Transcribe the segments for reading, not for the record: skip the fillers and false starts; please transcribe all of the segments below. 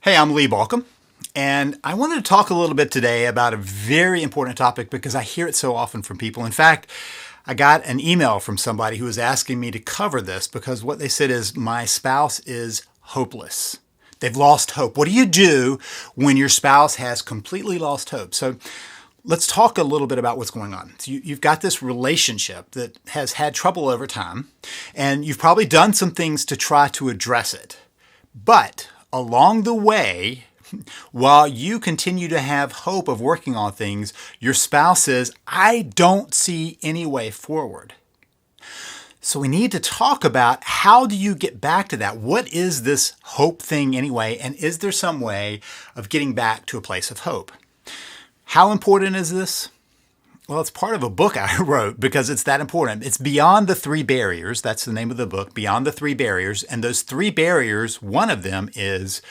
Hey, I'm Lee Balcom, and I wanted to talk a little bit today about a very important topic because I hear it so often from people. In fact, I got an email from somebody who was asking me to cover this because what they said is, my spouse is hopeless. They've lost hope. What do you do when your spouse has completely lost hope? So let's talk a little bit about what's going on. So you've got this relationship that has had trouble over time, and you've probably done some things to try to address it. But along the way, while you continue to have hope of working on things, your spouse says, I don't see any way forward. So we need to talk about, how do you get back to that? What is this hope thing anyway? And is there some way of getting back to a place of hope? How important is this? Well, it's part of a book I wrote because it's that important. It's Beyond the Three Barriers. That's the name of the book, Beyond the Three Barriers. And those three barriers, one of them is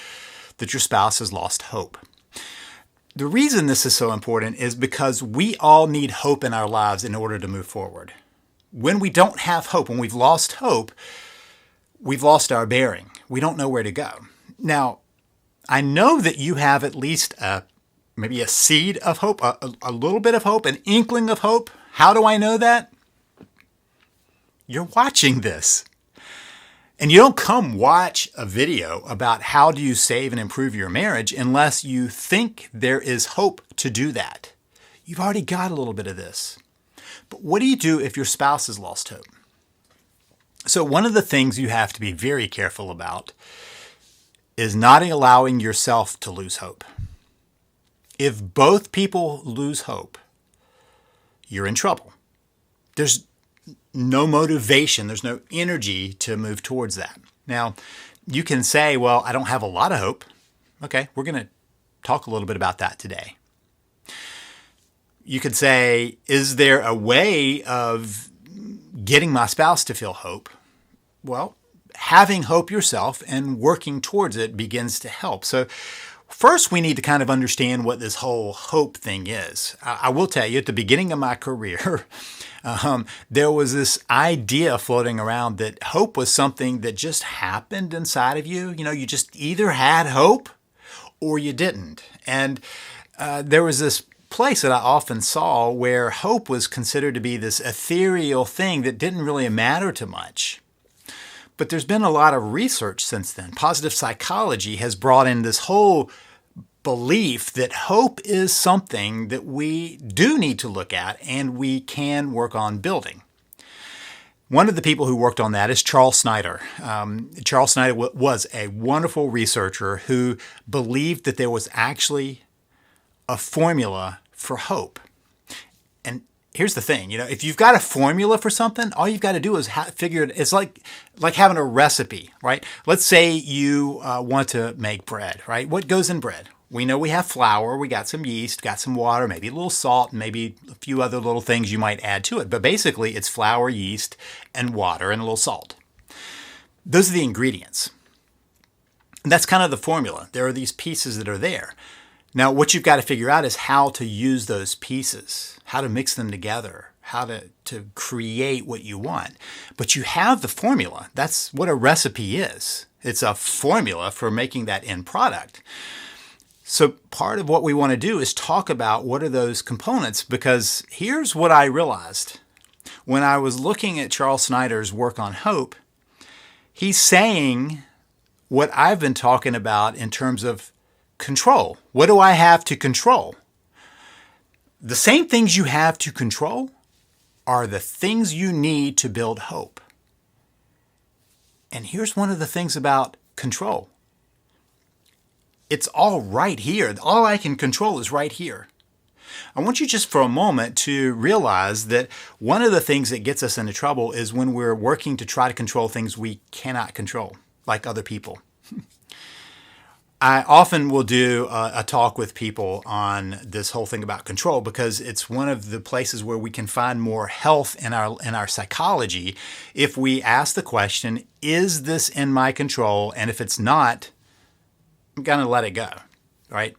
that your spouse has lost hope. The reason this is so important is because we all need hope in our lives in order to move forward. When we don't have hope, when we've lost hope, we've lost our bearing. We don't know where to go. Now, I know that you have at least maybe a seed of hope, a little bit of hope, an inkling of hope. How do I know that? You're watching this. And you don't come watch a video about how do you save and improve your marriage unless you think there is hope to do that. You've already got a little bit of this. But what do you do if your spouse has lost hope? So one of the things you have to be very careful about is not allowing yourself to lose hope. If both people lose hope, you're in trouble. There's no motivation, there's no energy to move towards that. Now, you can say, well, I don't have a lot of hope. Okay, we're going to talk a little bit about that today. You could say, is there a way of getting my spouse to feel hope? Well, having hope yourself and working towards it begins to help. So first, we need to kind of understand what this whole hope thing is. I will tell you, at the beginning of my career, there was this idea floating around that hope was something that just happened inside of you. You know, you just either had hope or you didn't. And there was this place that I often saw where hope was considered to be this ethereal thing that didn't really matter too much. But there's been a lot of research since then. Positive psychology has brought in this whole belief that hope is something that we do need to look at and we can work on building. One of the people who worked on that is Charles Snyder. Charles Snyder was a wonderful researcher who believed that there was actually a formula for hope. And here's the thing, if you've got a formula for something, all you've got to do is figure it. It's like having a recipe, right? Let's say you want to make bread, right? What goes in bread? We know we have flour, we got some yeast, got some water, maybe a little salt, maybe a few other little things you might add to it. But basically, it's flour, yeast, and water, and a little salt. Those are the ingredients. And that's kind of the formula. There are these pieces that are there. Now, what you've got to figure out is how to use those pieces, how to mix them together, how to create what you want. But you have the formula. That's what a recipe is. It's a formula for making that end product. So part of what we want to do is talk about what are those components, because here's what I realized. When I was looking at Charles Snyder's work on hope, he's saying what I've been talking about in terms of control. What do I have to control? The same things you have to control are the things you need to build hope. And here's one of the things about control. It's all right here. All I can control is right here. I want you just for a moment to realize that one of the things that gets us into trouble is when we're working to try to control things we cannot control, like other people. I often will do a talk with people on this whole thing about control because it's one of the places where we can find more health in our psychology if we ask the question, is this in my control? And if it's not, I'm going to let it go, right?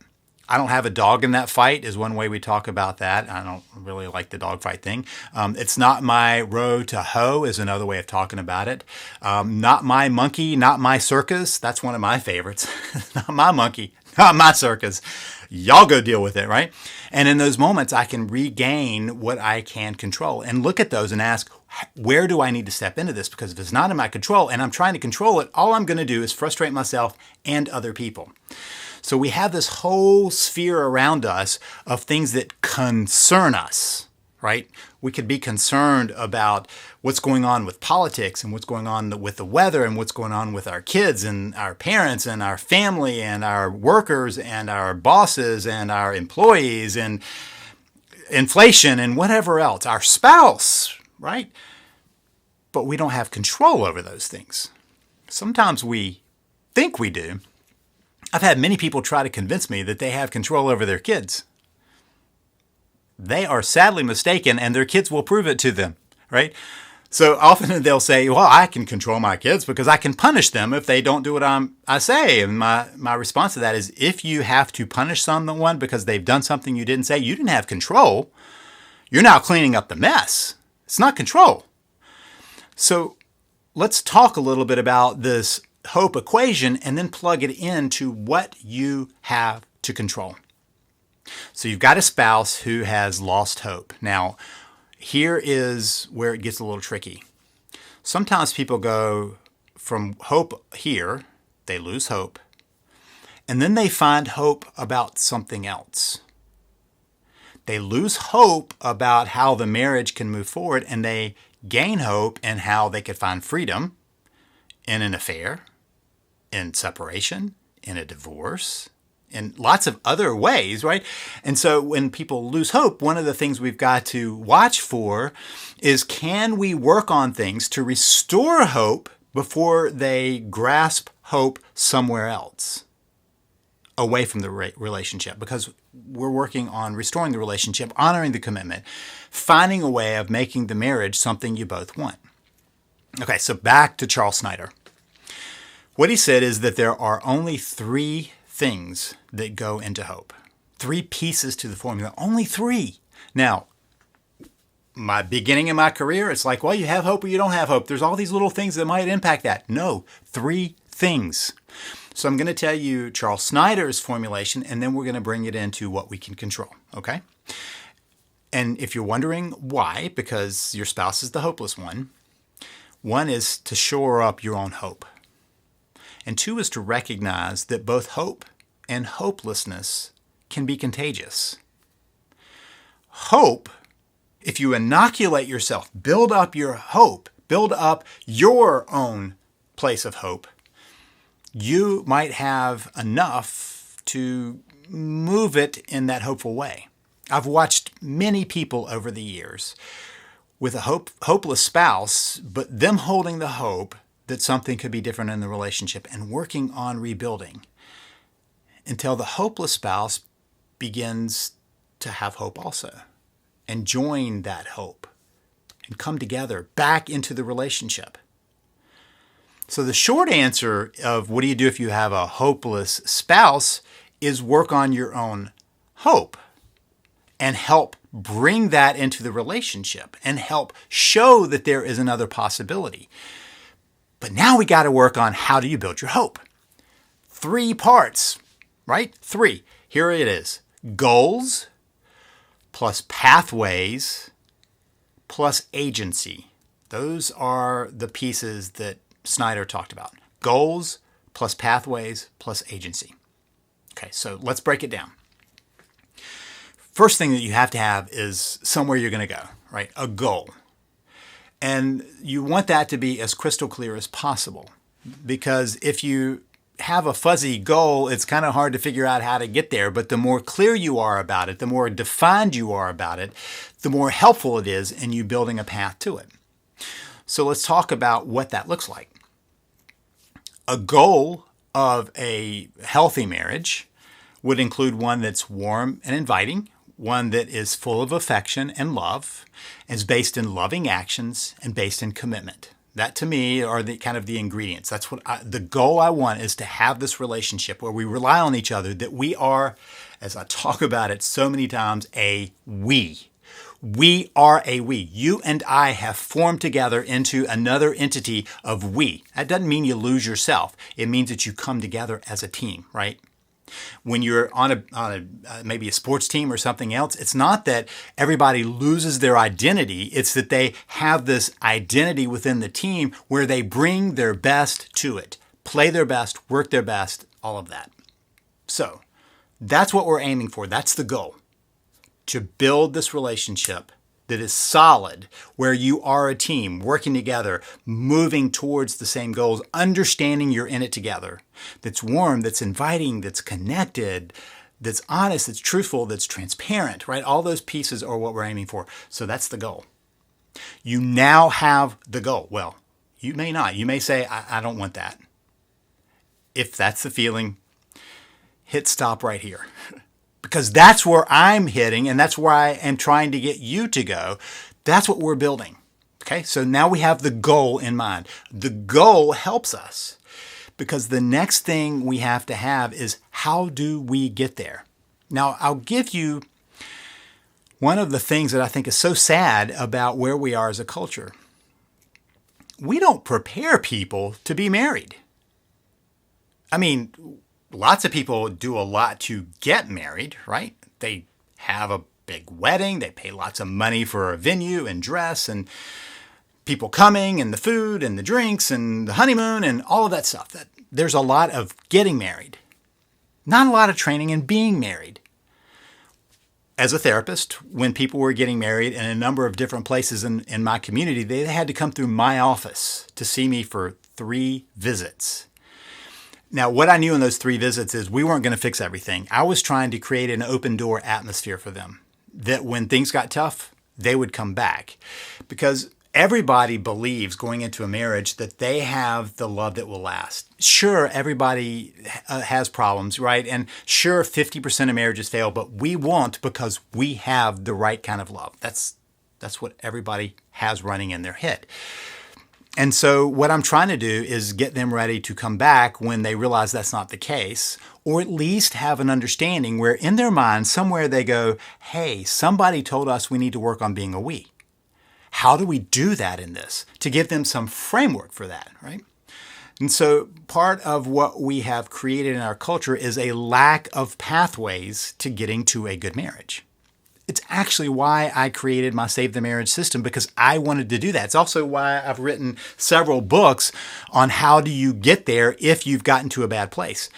I don't have a dog in that fight is one way we talk about that. I don't really like the dog fight thing. It's not my row to hoe is another way of talking about it. Not my monkey, not my circus. That's one of my favorites. Not my monkey, not my circus. Y'all go deal with it, right? And in those moments, I can regain what I can control and look at those and ask, where do I need to step into this? Because if it's not in my control and I'm trying to control it, all I'm going to do is frustrate myself and other people. So we have this whole sphere around us of things that concern us, right? We could be concerned about what's going on with politics and what's going on with the weather and what's going on with our kids and our parents and our family and our workers and our bosses and our employees and inflation and whatever else, our spouse, right? But we don't have control over those things. Sometimes we think we do. I've had many people try to convince me that they have control over their kids. They are sadly mistaken, and their kids will prove it to them, right? So often they'll say, well, I can control my kids because I can punish them if they don't do what I say. And my response to that is, if you have to punish someone because they've done something you didn't say, you didn't have control. You're now cleaning up the mess. It's not control. So let's talk a little bit about this hope equation and then plug it into what you have to control. So you've got a spouse who has lost hope. Now, here is where it gets a little tricky. Sometimes people go from hope here, they lose hope, and then they find hope about something else. They lose hope about how the marriage can move forward, and they gain hope in how they could find freedom in an affair, in separation, in a divorce, in lots of other ways, right? And so when people lose hope, one of the things we've got to watch for is, can we work on things to restore hope before they grasp hope somewhere else, away from the relationship? Because we're working on restoring the relationship, honoring the commitment, finding a way of making the marriage something you both want. Okay, so back to Charles Snyder. What he said is that there are only 3 things that go into hope. 3 pieces to the formula, only 3. Now, my beginning of my career, it's like, well, you have hope or you don't have hope. There's all these little things that might impact that. No, 3 things. So I'm going to tell you Charles Snyder's formulation, and then we're going to bring it into what we can control, okay? And if you're wondering why, because your spouse is the hopeless one, 1 is to shore up your own hope. And 2 is to recognize that both hope and hopelessness can be contagious. Hope, if you inoculate yourself, build up your hope, build up your own place of hope, you might have enough to move it in that hopeful way. I've watched many people over the years with a hopeless spouse, but them holding the hope that something could be different in the relationship and working on rebuilding until the hopeless spouse begins to have hope also and join that hope and come together back into the relationship. So the short answer of what do you do if you have a hopeless spouse is work on your own hope and help bring that into the relationship and help show that there is another possibility. But now we got to work on, how do you build your hope? 3 parts, right? 3. Here it is. Goals plus pathways plus agency. Those are the pieces that Snyder talked about. Goals plus pathways plus agency. Okay, so let's break it down. First thing that you have to have is somewhere you're going to go, right? A goal. And you want that to be as crystal clear as possible, because if you have a fuzzy goal, it's kind of hard to figure out how to get there. But the more clear you are about it, the more defined you are about it, the more helpful it is in you building a path to it. So let's talk about what that looks like. A goal of a healthy marriage would include one that's warm and inviting, one that is full of affection and love, is based in loving actions, and based in commitment. That to me are the kind of the ingredients. That's the goal I want is to have this relationship where we rely on each other, that we are, as I talk about it so many times, a we. We are a we. You and I have formed together into another entity of we. That doesn't mean you lose yourself. It means that you come together as a team, right? When you're on maybe a sports team or something else, it's not that everybody loses their identity. It's that they have this identity within the team where they bring their best to it, play their best, work their best, all of that. So that's what we're aiming for. That's the goal. To build this relationship that is solid, where you are a team working together, moving towards the same goals, understanding you're in it together, that's warm, that's inviting, that's connected, that's honest, that's truthful, that's transparent, right? All those pieces are what we're aiming for. So that's the goal. You now have the goal. Well, you may not. You may say, I don't want that. If that's the feeling, hit stop right here. Because that's where I'm hitting, and that's where I am trying to get you to go. That's what we're building. Okay, so now we have the goal in mind. The goal helps us because the next thing we have to have is, how do we get there? Now, I'll give you one of the things that I think is so sad about where we are as a culture. We don't prepare people to be married. I mean, lots of people do a lot to get married, right? They have a big wedding. They pay lots of money for a venue and dress and people coming and the food and the drinks and the honeymoon and all of that stuff. There's a lot of getting married. Not a lot of training in being married. As a therapist, when people were getting married in a number of different places in my community, they had to come through my office to see me for 3 visits. Now, what I knew in those 3 visits is we weren't going to fix everything. I was trying to create an open door atmosphere for them, that when things got tough, they would come back. Because everybody believes going into a marriage that they have the love that will last. Sure, everybody has problems, right? And sure, 50% of marriages fail, but we won't because we have the right kind of love. That's what everybody has running in their head. And so what I'm trying to do is get them ready to come back when they realize that's not the case, or at least have an understanding where in their mind somewhere they go, hey, somebody told us we need to work on being a we. How do we do that in this? To give them some framework for that, right? And so part of what we have created in our culture is a lack of pathways to getting to a good marriage. It's actually why I created my Save the Marriage system, because I wanted to do that. It's also why I've written several books on how do you get there if you've gotten to a bad place.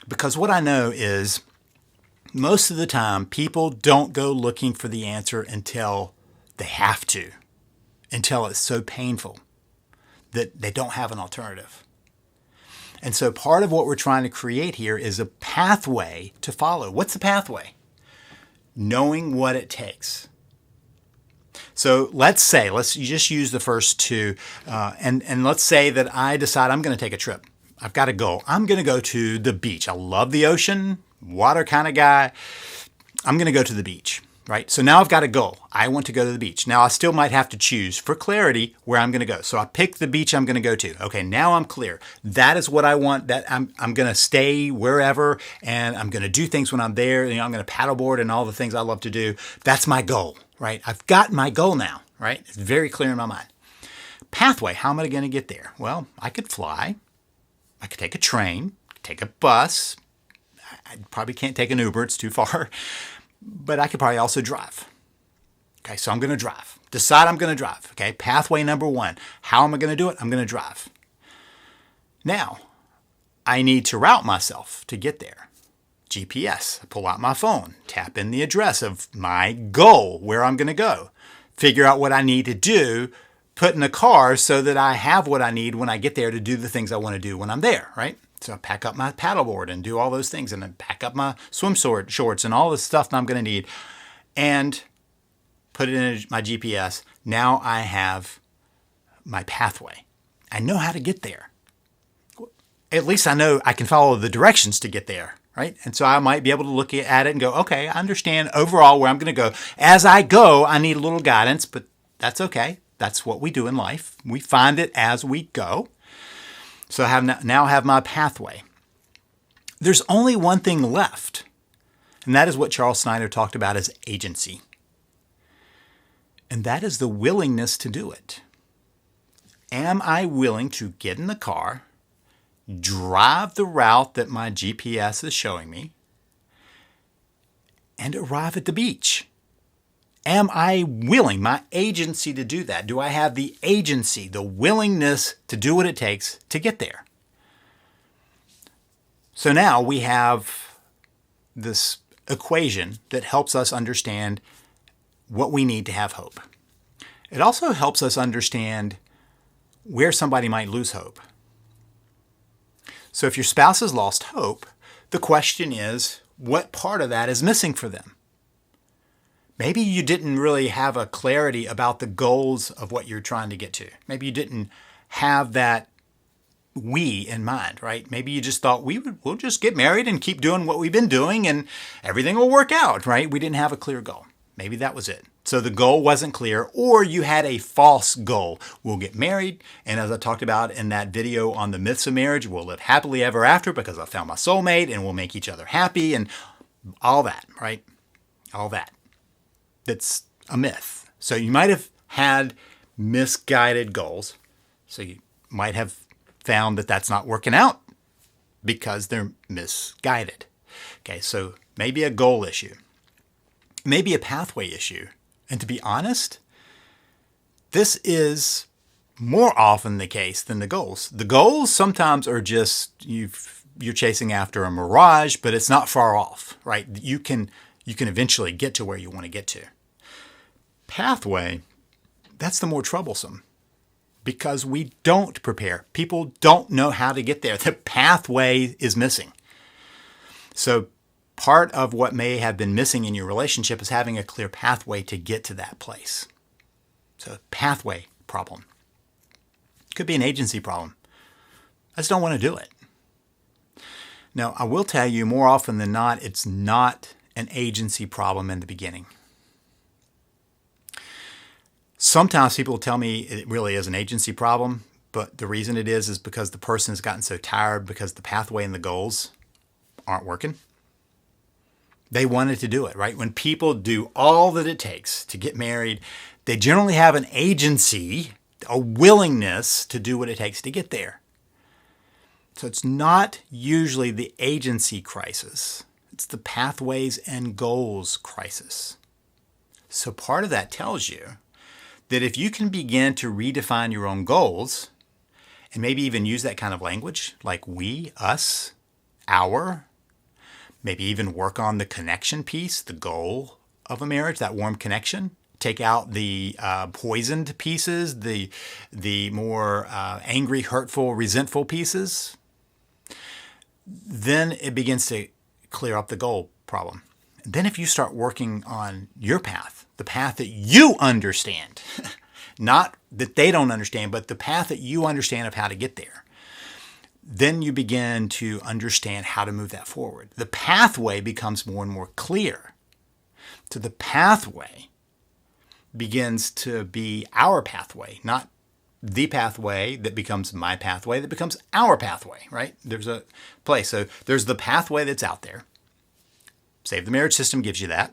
Because what I know is most of the time people don't go looking for the answer until they have to, until it's so painful that they don't have an alternative. And so part of what we're trying to create here is a pathway to follow. What's the pathway? Knowing what it takes. So let's just use the first 2, and let's say that I decide I'm going to take a trip. I've got a goal. I'm going to go to the beach. I love the ocean, water kind of guy. I'm going to go to the beach, right? So now I've got a goal. I want to go to the beach. Now I still might have to choose for clarity where I'm going to go. So I pick the beach I'm going to go to. Okay, now I'm clear. That is what I want. That I'm going to stay wherever, and I'm going to do things when I'm there. I'm going to paddleboard and all the things I love to do. That's my goal, right? I've got my goal now, right? It's very clear in my mind. Pathway, how am I going to get there? Well, I could fly. I could take a train, take a bus. I probably can't take an Uber. It's too far. But I could probably also drive. Okay, so I'm going to drive. Decide I'm going to drive. Okay, pathway number 1. How am I going to do it? I'm going to drive. Now, I need to route myself to get there. GPS. I pull out my phone, tap in the address of my goal, where I'm going to go. Figure out what I need to do, put in a car so that I have what I need when I get there to do the things I want to do when I'm there, right? So I pack up my paddleboard and do all those things, and then pack up my swim shorts and all the stuff that I'm going to need and put it in my GPS. Now I have my pathway. I know how to get there. At least I know I can follow the directions to get there, right? And so I might be able to look at it and go, okay, I understand overall where I'm going to go. As I go, I need a little guidance, but that's okay. That's what we do in life. We find it as we go. So I now have my pathway. There's only one thing left, and that is what Charles Snyder talked about as agency. And that is the willingness to do it. Am I willing to get in the car, drive the route that my GPS is showing me, and arrive at the beach? Am I willing, my agency to do that? Do I have the agency, the willingness to do what it takes to get there? So now we have this equation that helps us understand what we need to have hope. It also helps us understand where somebody might lose hope. So if your spouse has lost hope, the question is, what part of that is missing for them? Maybe you didn't really have a clarity about the goals of what you're trying to get to. Maybe you didn't have that we in mind, right? Maybe you just thought we'll just get married and keep doing what we've been doing and everything will work out, right? We didn't have a clear goal. Maybe that was it. So the goal wasn't clear, or you had a false goal. We'll get married, and as I talked about in that video on the myths of marriage, we'll live happily ever after because I found my soulmate and we'll make each other happy and all that, right? All that. That's a myth. So you might have had misguided goals. So you might have found that that's not working out because they're misguided. Okay, so maybe a goal issue, maybe a pathway issue. And to be honest, this is more often the case than the goals. The goals sometimes are just you're chasing after a mirage, but it's not far off, right? You can eventually get to where you want to get to. Pathway, that's the more troublesome because we don't prepare. People don't know how to get there. The pathway is missing. So part of what may have been missing in your relationship is having a clear pathway to get to that place. So pathway problem. Could be an agency problem. I just don't want to do it. Now, I will tell you more often than not, it's not an agency problem in the beginning. Sometimes people tell me it really is an agency problem, but the reason it is because the person has gotten so tired because the pathway and the goals aren't working. They wanted to do it, right? When people do all that it takes to get married, they generally have an agency, a willingness to do what it takes to get there. So it's not usually the agency crisis. It's the pathways and goals crisis. So part of that tells you that if you can begin to redefine your own goals and maybe even use that kind of language like we, us, our, maybe even work on the connection piece, the goal of a marriage, that warm connection. Take out the poisoned pieces, the more angry, hurtful, resentful pieces. Then it begins to clear up the goal problem. And then if you start working on your path, the path that you understand, not that they don't understand, but the path that you understand of how to get there, then you begin to understand how to move that forward. The pathway becomes more and more clear. So the pathway begins to be our pathway, not the pathway that becomes my pathway, that becomes our pathway, right? There's a place. So there's the pathway that's out there. Save the Marriage System gives you that.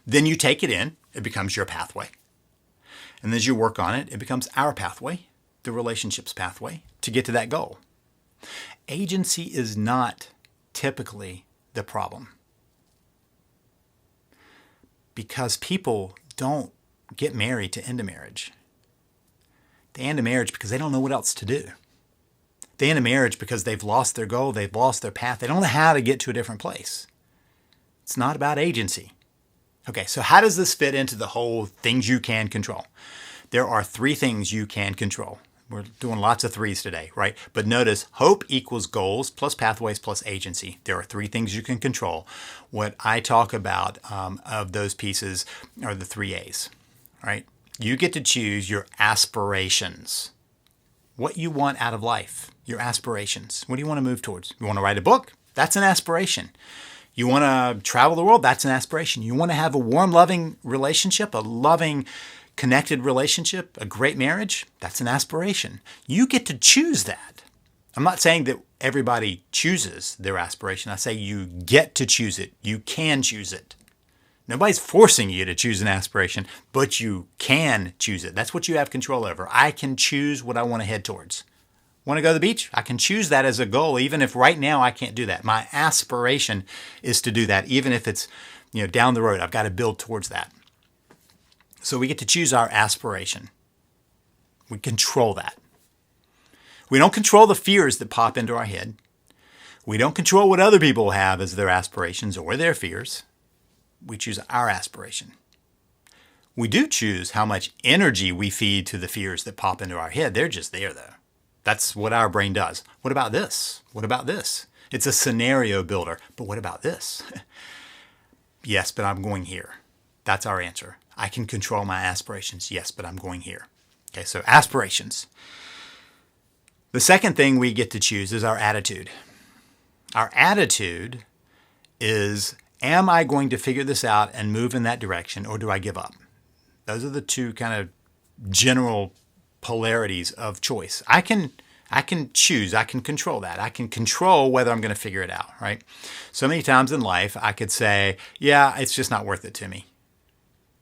Then you take it in, it becomes your pathway. And as you work on it, it becomes our pathway, the relationship's pathway, to get to that goal. Agency is not typically the problem. Because people don't get married to end a marriage. They end a marriage because they don't know what else to do. They end a marriage because they've lost their goal, they've lost their path. They don't know how to get to a different place. It's not about agency. Okay, so how does this fit into the whole things you can control? There are 3 things you can control. We're doing lots of 3s today, right? But notice hope equals goals plus pathways plus agency. There are 3 things you can control. What I talk about of those pieces are the 3 A's, right? You get to choose your aspirations. What you want out of life, your aspirations. What do you want to move towards? You want to write a book? That's an aspiration. You want to travel the world? That's an aspiration. You want to have a warm, loving relationship, a loving, connected relationship, a great marriage, that's an aspiration. You get to choose that. I'm not saying that everybody chooses their aspiration. I say you get to choose it. You can choose it. Nobody's forcing you to choose an aspiration, but you can choose it. That's what you have control over. I can choose what I want to head towards. Want to go to the beach? I can choose that as a goal, even if right now I can't do that. My aspiration is to do that, even if it's down the road. I've got to build towards that. So we get to choose our aspiration. We control that. We don't control the fears that pop into our head. We don't control what other people have as their aspirations or their fears. We choose our aspiration. We do choose how much energy we feed to the fears that pop into our head. They're just there, though. That's what our brain does. What about this? What about this? It's a scenario builder. But what about this? Yes, but I'm going here. That's our answer. I can control my aspirations. Yes, but I'm going here. Okay, so aspirations. The second thing we get to choose is our attitude. Our attitude is, am I going to figure this out and move in that direction, or do I give up? Those are the two kind of general polarities of choice. I can choose. I can control that. I can control whether I'm going to figure it out, right? So many times in life, I could say, yeah, it's just not worth it to me.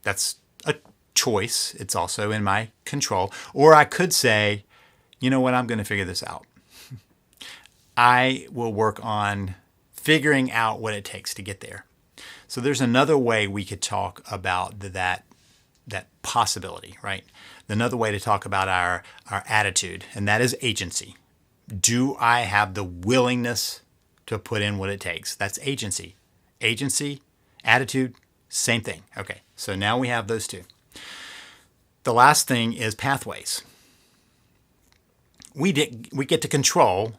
That's a choice. It's also in my control. Or I could say, you know what, I'm going to figure this out. I will work on figuring out what it takes to get there. So there's another way we could talk about that possibility, right? Another way to talk about our attitude, and that is agency. Do I have the willingness to put in what it takes? That's agency. Agency, attitude, same thing. Okay, so now we have those two. The last thing is pathways. We get to control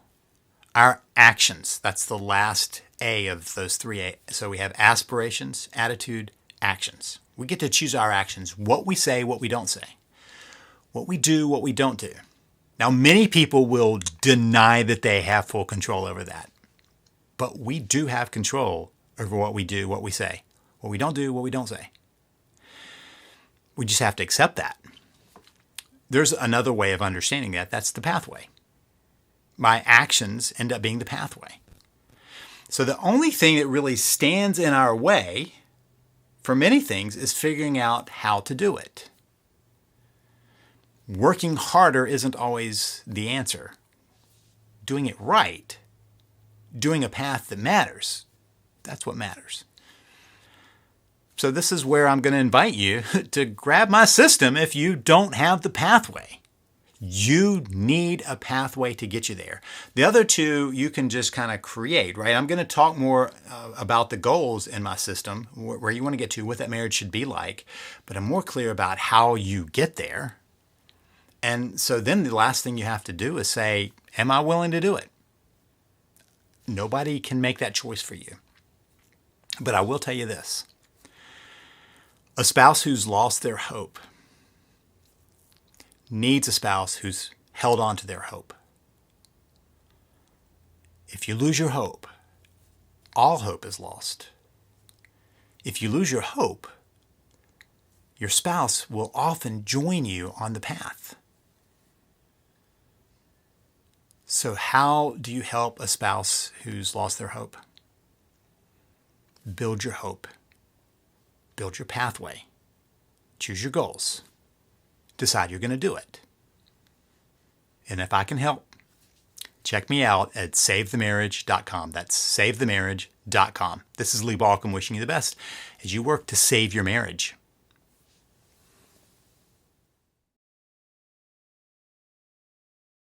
our actions. That's the last A of those three A. So we have aspirations, attitude, actions. We get to choose our actions, what we say, what we don't say, what we do, what we don't do. Now, many people will deny that they have full control over that. But we do have control over what we do, what we say, what we don't do, what we don't say. We just have to accept that. There's another way of understanding that. That's the pathway. My actions end up being the pathway. So the only thing that really stands in our way for many things is figuring out how to do it. Working harder isn't always the answer. Doing it right, doing a path that matters, that's what matters. So this is where I'm going to invite you to grab my system if you don't have the pathway. You need a pathway to get you there. The other two you can just kind of create, right? I'm going to talk more about the goals in my system, where you want to get to, what that marriage should be like, but I'm more clear about how you get there. And so then the last thing you have to do is say, am I willing to do it? Nobody can make that choice for you. But I will tell you this. A spouse who's lost their hope needs a spouse who's held on to their hope. If you lose your hope, all hope is lost. If you lose your hope, your spouse will often join you on the path. So how do you help a spouse who's lost their hope? Build your hope. Build your pathway. Choose your goals. Decide you're going to do it. And if I can help, check me out at savethemarriage.com. That's savethemarriage.com. This is Lee Balcom wishing you the best as you work to save your marriage.